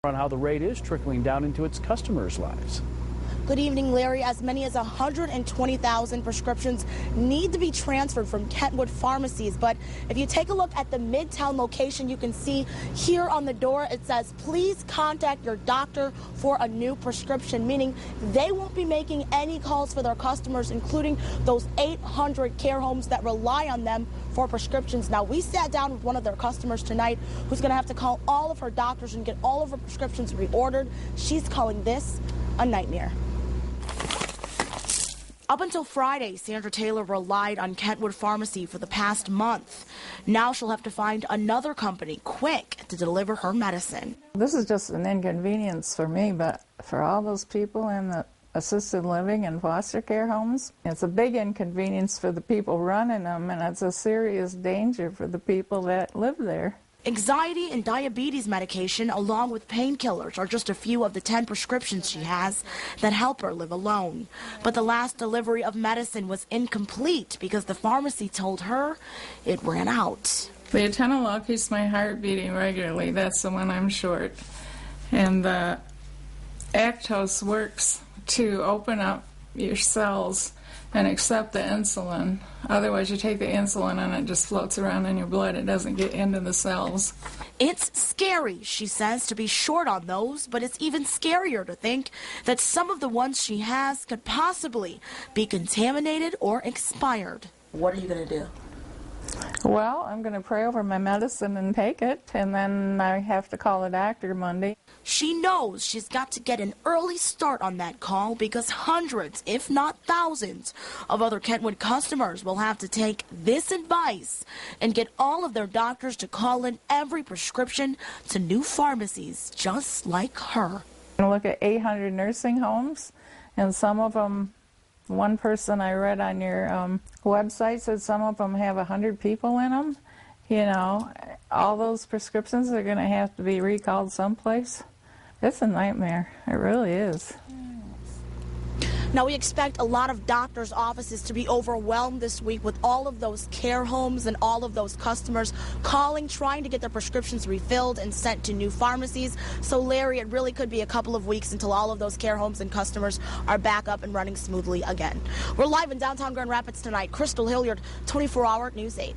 On how the rate is trickling down into its customers' lives. Good evening, Larry. As many as 120,000 prescriptions need to be transferred from Kentwood pharmacies. But if you take a look at the Midtown location, you can see here on the door it says, please contact your doctor for a new prescription, meaning they won't be making any calls for their customers, including those 800 care homes that rely on them for prescriptions. Now, we sat down with one of their customers tonight who's going to have to call all of her doctors and get all of her prescriptions reordered. She's calling this a nightmare. Up until Friday, Sandra Taylor relied on Kentwood Pharmacy for the past month. Now she'll have to find another company quick to deliver her medicine. This is just an inconvenience for me, but for all those people in the assisted living and foster care homes, it's a big inconvenience for the people running them, and it's a serious danger for the people that live there. Anxiety and diabetes medication, along with painkillers, are just a few of the 10 prescriptions she has that help her live alone. But the last delivery of medicine was incomplete because the pharmacy told her it ran out. The atenolol keeps my heart beating regularly. That's the one I'm short. And the Actos works to open up your cells and accept the insulin. Otherwise, you take the insulin and it just floats around in your blood. It doesn't get into the cells. It's scary, she says, to be short on those, but it's even scarier to think that some of the ones she has could possibly be contaminated or expired. What are you going to do? Well, I'm going to pray over my medicine and take it, and then I have to call the doctor Monday. She knows she's got to get an early start on that call because hundreds, if not thousands, of other Kentwood customers will have to take this advice and get all of their doctors to call in every prescription to new pharmacies just like her. I look at 800 nursing homes, and some of them, one person I read on your website said some of them have 100 people in them. You know, all those prescriptions are going to have to be recalled someplace. It's a nightmare. It really is. Now, we expect a lot of doctors' offices to be overwhelmed this week with all of those care homes and all of those customers calling, trying to get their prescriptions refilled and sent to new pharmacies. So, Larry, it really could be a couple of weeks until all of those care homes and customers are back up and running smoothly again. We're live in downtown Grand Rapids tonight. Crystal Hilliard, 24-Hour News 8.